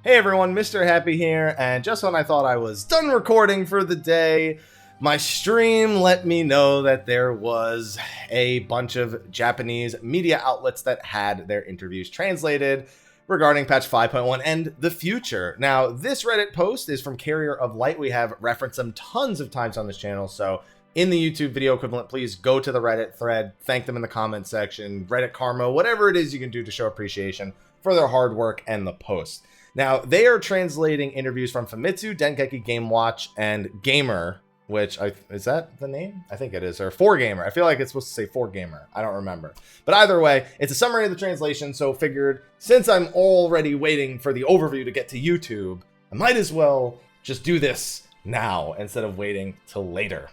Hey everyone, Mr. Happy here, and just when I thought I was done recording for the day, my stream let me know that there was a bunch of Japanese media outlets that had their interviews translated regarding patch 5.1 and the future. Now, this Reddit post is from Carrier of Light. We have referenced them tons of times on this channel, so in the YouTube video equivalent, please go to the Reddit thread, thank them in the comments section, Reddit Karma, whatever it is you can do to show appreciation for their hard work and the post. Now, they are translating interviews from Famitsu, Dengeki Game Watch, and Gamer, which, is that the name? I think it is, or 4Gamer. I feel like it's supposed to say 4Gamer. I don't remember. But either way, it's a summary of the translation, so figured, since I'm already waiting for the overview to get to YouTube, I might as well just do this now instead of waiting till later.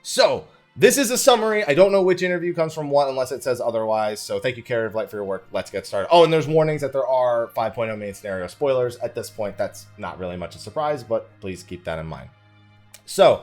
So, this is a summary. I don't know which interview comes from what unless it says otherwise. So thank you, Carrier of Light, for your work. Let's get started. Oh, and there's warnings that there are 5.0 main scenario spoilers. At this point, that's not really much a surprise, but please keep that in mind. So,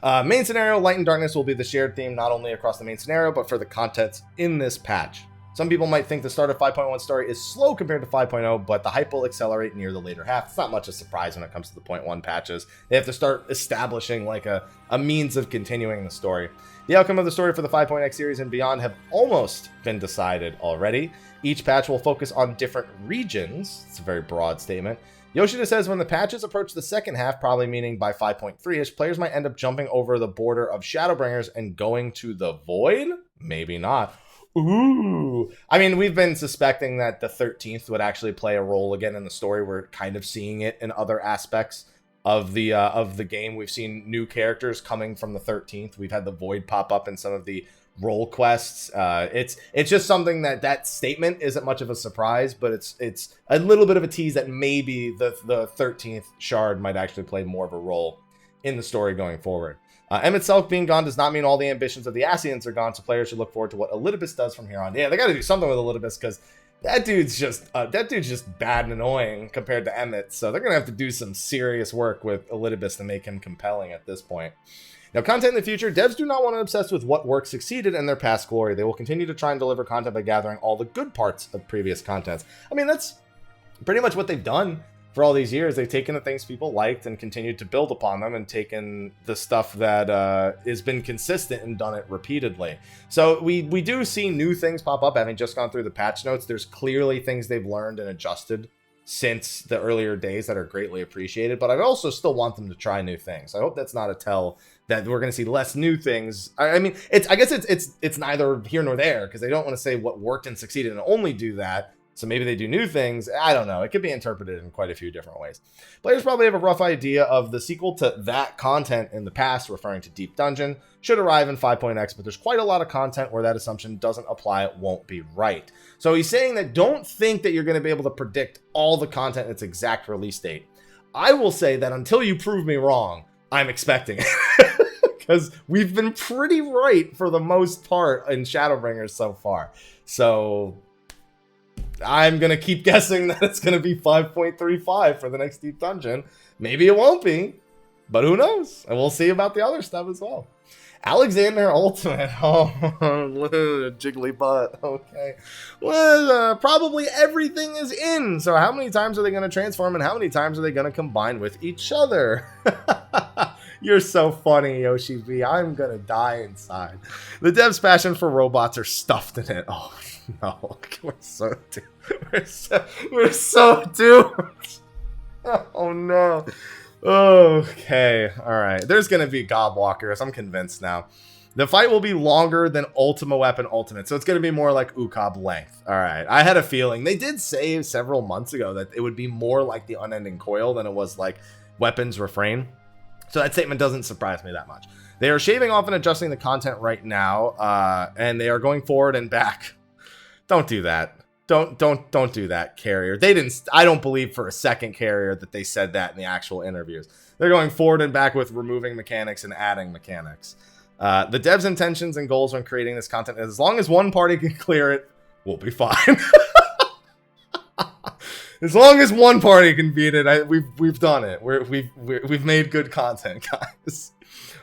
main scenario, Light and Darkness will be the shared theme not only across the main scenario, but for the contents in this patch. Some people might think the start of 5.1 story is slow compared to 5.0, but the hype will accelerate near the later half. It's not much a surprise when it comes to the 0.1 patches. They have to start establishing like a means of continuing the story. The outcome of the story for the 5.x series and beyond have almost been decided already. Each patch will focus on different regions. It's a very broad statement. Yoshida says when the patches approach the second half, probably meaning by 5.3ish, players might end up jumping over the border of Shadowbringers and going to the Void? Maybe not. Ooh. I mean, we've been suspecting that the 13th would actually play a role again in the story. We're kind of seeing it in other aspects of the game. We've seen new characters coming from the 13th. We've had the Void pop up in some of the role quests. It's just something that statement isn't much of a surprise, but it's a little bit of a tease that maybe the 13th shard might actually play more of a role in the story going forward. M itself being gone does not mean all the ambitions of the Asians are gone, so players should look forward to what Elidibus does from here on. Yeah, they got to do something with Elidibus because that dude's just bad and annoying compared to Emmett, so they're gonna have to do some serious work with Elidibus to make him compelling at this point. Now, content in the future, devs do not want to obsess with what work succeeded in their past glory. They will continue to try and deliver content by gathering all the good parts of previous contents. I mean, that's pretty much what they've done for all these years. They've taken the things people liked and continued to build upon them and taken the stuff that has been consistent and done it repeatedly. So we do see new things pop up. Having just gone through the patch notes, there's clearly things they've learned and adjusted since the earlier days that are greatly appreciated, but I also still want them to try new things. I hope that's not a tell that we're going to see less new things. I mean, I guess it's neither here nor there, because they don't want to say what worked and succeeded and only do that. So maybe they do new things. I don't know. It could be interpreted in quite a few different ways. Players probably have a rough idea of the sequel to that content in the past, referring to Deep Dungeon, should arrive in 5.x, but there's quite a lot of content where that assumption doesn't apply. It won't be right. So he's saying that don't think that you're going to be able to predict all the content in its exact release date. I will say that until you prove me wrong, I'm expecting it. Because we've been pretty right for the most part in Shadowbringers so far. So I'm going to keep guessing that it's going to be 5.35 for the next Deep Dungeon. Maybe it won't be, but who knows? And we'll see about the other stuff as well. Alexander Ultimate. Oh, jiggly butt. Okay. Well, probably everything is in. So how many times are they going to transform and how many times are they going to combine with each other? You're so funny, Yoshi V. I'm going to die inside. The devs' passion for robots are stuffed in it. Oh, no. We're so doomed. We're so doomed. Oh, no. Okay. All right. There's going to be Gobwalkers. I'm convinced now. The fight will be longer than Ultima Weapon Ultimate, so it's going to be more like Ukob length. All right. I had a feeling. They did say several months ago that it would be more like the Unending Coil than it was like Weapons Refrain. So that statement doesn't surprise me that much. They are shaving off and adjusting the content right now, and they are going forward and back. Don't do that. Don't do that, Carrier. They didn't. I don't believe for a second, Carrier, that they said that in the actual interviews. They're going forward and back with removing mechanics and adding mechanics. The devs' intentions and goals when creating this content is as long as one party can clear it, we'll be fine. As long as one party can beat it, we've done it. We've made good content, guys.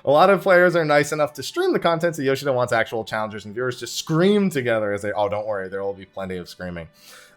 A lot of players are nice enough to stream the content, so Yoshida wants actual challengers and viewers to scream together as they, oh, don't worry, there will be plenty of screaming.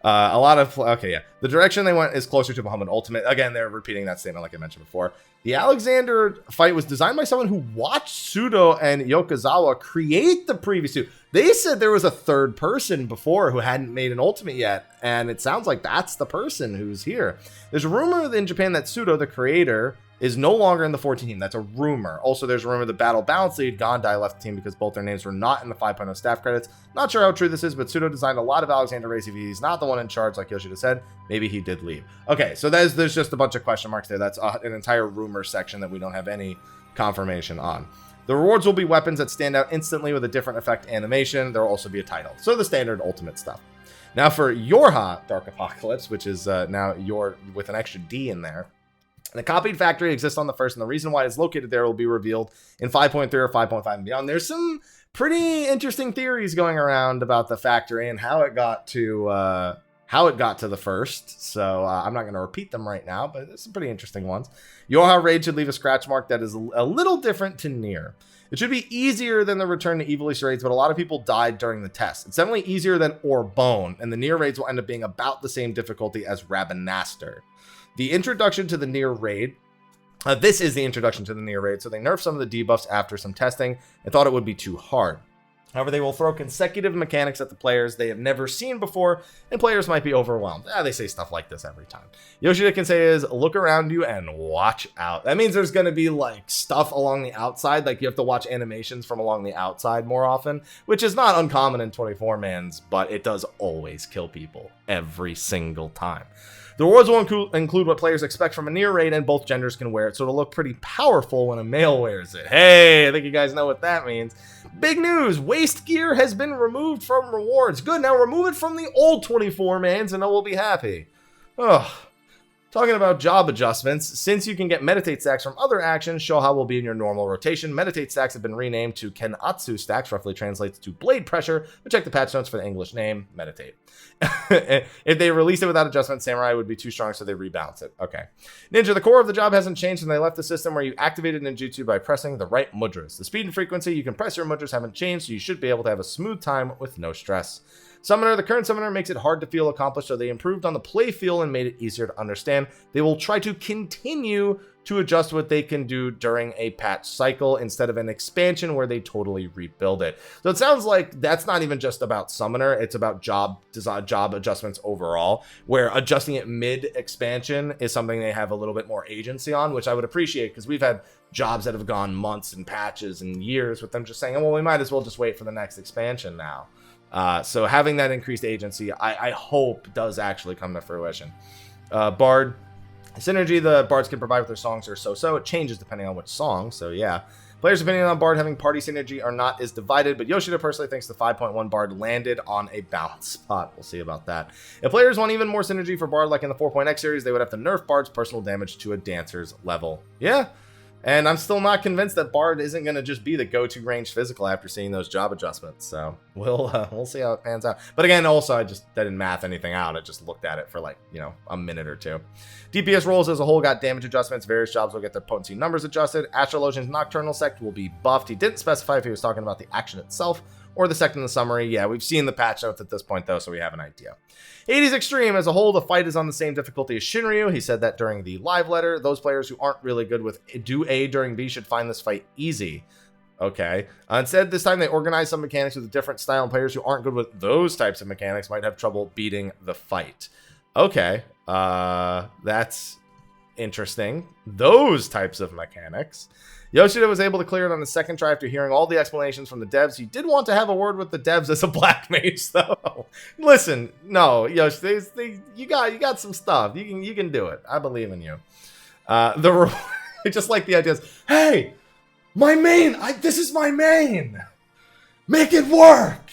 The direction they went is closer to Muhammad Ultimate. Again, they're repeating that statement like I mentioned before. The Alexander fight was designed by someone who watched Sudo and Yokozawa create the previous two. They said there was a third person before who hadn't made an Ultimate yet, and it sounds like that's the person who's here. There's a rumor in Japan that Sudo, the creator, is no longer in the 14 team. That's a rumor. Also, there's a rumor the Battle Balance lead, Gondai, left the team because both their names were not in the 5.0 staff credits. Not sure how true this is, but Sudo designed a lot of Alexander race. If he's not the one in charge, like Yoshida said, maybe he did leave. Okay, so there's just a bunch of question marks there. That's an entire rumor section that we don't have any confirmation on. The rewards will be weapons that stand out instantly with a different effect animation. There will also be a title. So the standard Ultimate stuff. Now for Yorha Dark Apocalypse, which is now your with an extra D in there. The copied factory exists on the first, and the reason why it's located there will be revealed in 5.3 or 5.5 and beyond. There's some pretty interesting theories going around about the factory and how it got to the first. So I'm not going to repeat them right now, but there's some pretty interesting ones. Yorha Raid should leave a scratch mark that is a little different to Nier. It should be easier than the Return to Evilist raids, but a lot of people died during the test. It's definitely easier than Orbone, and the Nier raids will end up being about the same difficulty as Rabanastor. The introduction to the Nier raid, this is the introduction to the Nier raid, so they nerfed some of the debuffs after some testing and thought it would be too hard. However, they will throw consecutive mechanics at the players they have never seen before, and players might be overwhelmed. They say stuff like this every time. Yoshida can say is, look around you and watch out. That means there's going to be like stuff along the outside, like you have to watch animations from along the outside more often, which is not uncommon in 24-mans, but it does always kill people every single time. The rewards will include what players expect from a Nier raid, and both genders can wear it, so it'll look pretty powerful when a male wears it. Hey, I think you guys know what that means. Big news! Waist gear has been removed from rewards. Good, now remove it from the old 24-mans and we'll be happy. Ugh. Talking about job adjustments, since you can get meditate stacks from other actions, Shoha will be in your normal rotation. Meditate stacks have been renamed to Kenatsu stacks, roughly translates to blade pressure, but check the patch notes for the English name, meditate. If they released it without adjustment, Samurai would be too strong, so they rebalance it. Okay. Ninja, the core of the job hasn't changed, and they left the system where you activated ninjutsu by pressing the right mudras. The speed and frequency you can press your mudras haven't changed, so you should be able to have a smooth time with no stress. Summoner, the current summoner makes it hard to feel accomplished, so they improved on the play feel and made it easier to understand. They will try to continue to adjust what they can do during a patch cycle instead of an expansion where they totally rebuild it. So it sounds like that's not even just about summoner, it's about job adjustments overall, where adjusting it mid-expansion is something they have a little bit more agency on, which I would appreciate because we've had jobs that have gone months and patches and years with them just saying, oh, well, we might as well just wait for the next expansion now. So having that increased agency, I hope does actually come to fruition. Bard synergy the bards can provide with their songs are so-so. It changes depending on which song, so yeah. Players' opinion on Bard having party synergy or not is divided, but Yoshida personally thinks the 5.1 Bard landed on a balanced spot. We'll see about that. If players want even more synergy for Bard like in the 4.x series, they would have to nerf Bard's personal damage to a dancer's level. Yeah. And I'm still not convinced that Bard isn't going to just be the go-to range physical after seeing those job adjustments. So we'll see how it pans out. But again, also, I didn't math anything out. I just looked at it for like, a minute or two. DPS rolls as a whole got damage adjustments. Various jobs will get their potency numbers adjusted. Astrologian's Nocturnal Sect will be buffed. He didn't specify if he was talking about the action itself or the sect in the summary. Yeah, we've seen the patch notes at this point, though, so we have an idea. Hades Extreme, as a whole, the fight is on the same difficulty as Shinryu. He said that during the live letter. Those players who aren't really good with do A during B should find this fight easy. Okay. Instead, this time they organize some mechanics with a different style, and players who aren't good with those types of mechanics might have trouble beating the fight. Okay. That's interesting. Those types of mechanics. Yoshida was able to clear it on the second try after hearing all the explanations from the devs. He did want to have a word with the devs as a black mage, though. Listen, no, Yoshida, you got some stuff. You can do it. I believe in you. I just like the ideas. Hey, my main. This is my main. Make it work.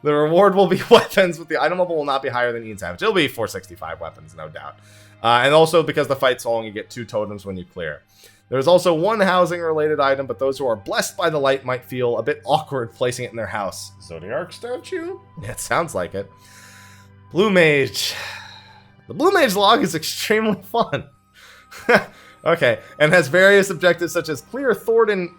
The reward will be weapons, but the item level will not be higher than Ian's average. It'll be 465 weapons, no doubt. And also, because the fight's long, you get 2 totems when you clear. There's also 1 housing-related item, but those who are blessed by the light might feel a bit awkward placing it in their house. Zodiac statue? Yeah, it sounds like it. Blue Mage. The Blue Mage log is extremely fun. Okay, and has various objectives such as clear Thornton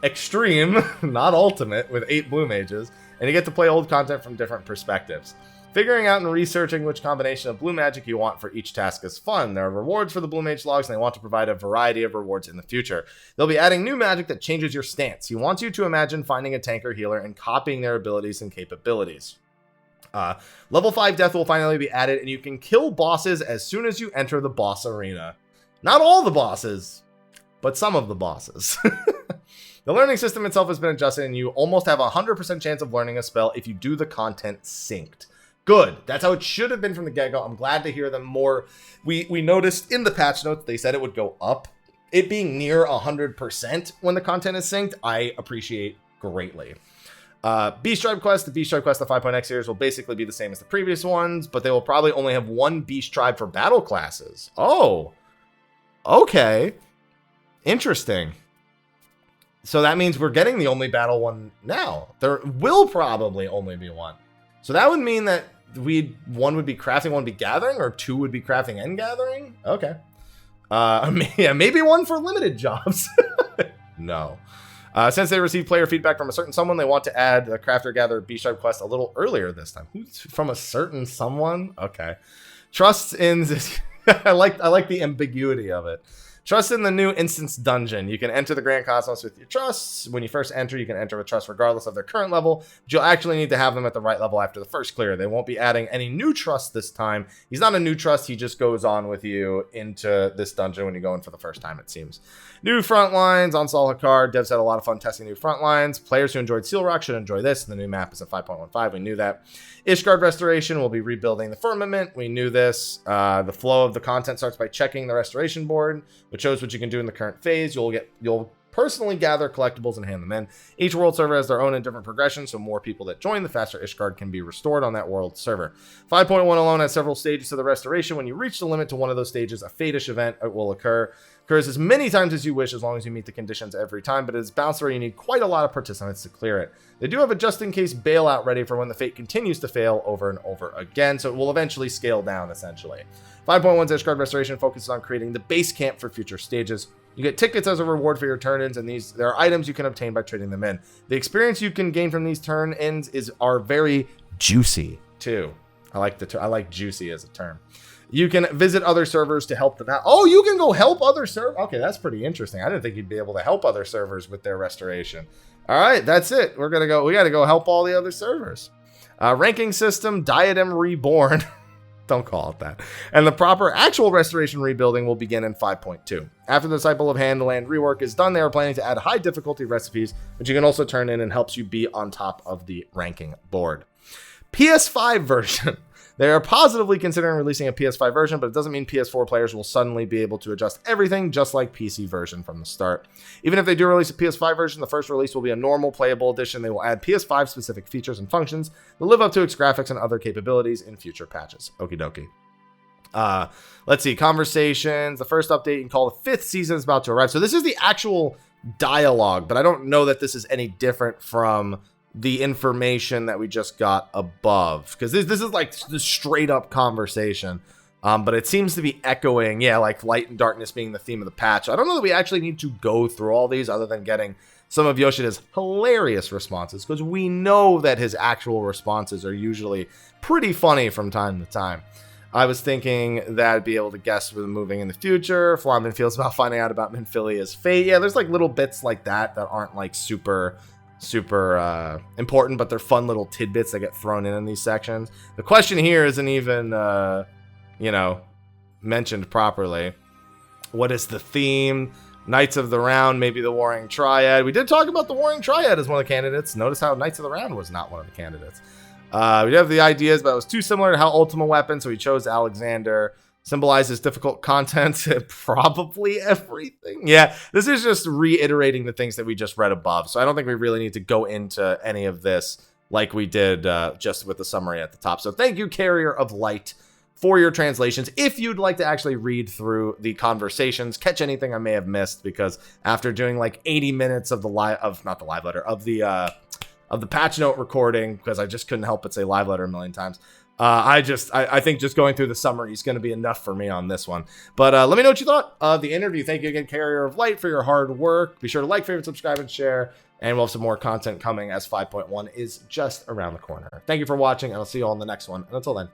Extreme, not Ultimate, with 8 blue mages, and you get to play old content from different perspectives. Figuring out and researching which combination of blue magic you want for each task is fun. There are rewards for the blue mage logs, and they want to provide a variety of rewards in the future. They'll be adding new magic that changes your stance. He wants you to imagine finding a tank or healer and copying their abilities and capabilities. Level 5 death will finally be added, and you can kill bosses as soon as you enter the boss arena. Not all the bosses, but some of the bosses. The learning system itself has been adjusted, and you almost have a 100% chance of learning a spell if you do the content synced. Good. That's how it should have been from the get-go. I'm glad to hear them more. We noticed in the patch notes, they said it would go up. It being near 100% when the content is synced, I appreciate greatly. Beast Tribe Quest, the Beast Tribe Quest, the 5.x series will basically be the same as the previous ones, but they will probably only have one Beast Tribe for battle classes. Oh, okay. Interesting. So that means we're getting the only battle one now. There will probably only be one. So that would mean that one would be crafting, one would be gathering, or 2 would be crafting and gathering? Okay. Yeah, maybe one for limited jobs. No. Since they received player feedback from a certain someone, they want to add the Crafter Gatherer Beast Tribe quest a little earlier this time. Who's from a certain someone? Okay. Trust in this. I like the ambiguity of it. Trust in the new instance dungeon. You can enter the Grand Cosmos with your trusts. When you first enter, you can enter with trusts regardless of their current level, but you'll actually need to have them at the right level after the first clear. They won't be adding any new trusts this time. He's not a new trust. He just goes on with you into this dungeon when you go in for the first time, it seems. New front lines on Sol Hakar. Devs had a lot of fun testing new front lines. Players who enjoyed Seal Rock should enjoy this. The new map is at 5.15. We knew that. Ishgard Restoration will be rebuilding the firmament. We knew this. The flow of the content starts by checking the restoration board, which shows what you can do in the current phase. You'll personally gather collectibles and hand them in. Each world server has their own and different progression, so more people that join, the faster Ishgard can be restored on that world server. 5.1 alone has several stages to the restoration. When you reach the limit to one of those stages, a Fatish event will occurs as many times as you wish, as long as you meet the conditions every time, but it's bounced where you need quite a lot of participants to clear it. They do have a just-in-case bailout ready for when the fate continues to fail over and over again, so it will eventually scale down, essentially. 5.1's Ishgard Restoration focuses on creating the base camp for future stages. You get tickets as a reward for your turn-ins, and there are items you can obtain by trading them in. The experience you can gain from these turn-ins are very juicy, too. I like juicy as a term. You can visit other servers to help them out. Oh, you can go help other servers? Okay, that's pretty interesting. I didn't think you'd be able to help other servers with their restoration. All right, that's it. We got to go help all the other servers. Ranking system, Diadem Reborn. Don't call it that. And the proper actual restoration rebuilding will begin in 5.2. After the Disciple of Handland rework is done, they are planning to add high difficulty recipes, which you can also turn in and helps you be on top of the ranking board. PS5 version. They are positively considering releasing a PS5 version, but it doesn't mean PS4 players will suddenly be able to adjust everything just like PC version from the start. Even if they do release a PS5 version, the first release will be a normal playable edition. They will add PS5 specific features and functions that live up to its graphics and other capabilities in future patches. Okie dokie. Let's see. Conversations. The first update you can call the 5th season is about to arrive. So this is the actual dialogue, but I don't know that this is any different from the information that we just got above, because this is like the straight up conversation, but it seems to be echoing, like light and darkness being the theme of the patch. I don't know that we actually need to go through all these other than getting some of Yoshida's hilarious responses, because we know that his actual responses are usually pretty funny from time to time. I was thinking that I'd be able to guess with moving in the future. Flamin feels about finding out about Minfilia's fate. Yeah, there's like little bits like that aren't like super important, but they're fun little tidbits that get thrown in these sections. The question here isn't even mentioned properly. What is the theme? Knights of the Round, maybe the Warring Triad. We did talk about the Warring Triad as one of the candidates. Notice how Knights of the Round was not one of the candidates. We have the ideas, but it was too similar to how Ultima Weapon, so we chose Alexander. Symbolizes difficult content, probably everything. Yeah, this is just reiterating the things that we just read above. So I don't think we really need to go into any of this like we did just with the summary at the top. So thank you, Carrier of Light, for your translations. If you'd like to actually read through the conversations, catch anything I may have missed, because after doing like 80 minutes of the patch note recording, because I just couldn't help but say live letter a million times, I think just going through the summary is going to be enough for me on this one. But let me know what you thought of the interview. Thank you again, Carrier of Light, for your hard work. Be sure to like, favorite, subscribe, and share. And we'll have some more content coming as 5.1 is just around the corner. Thank you for watching, and I'll see you all in the next one. And until then,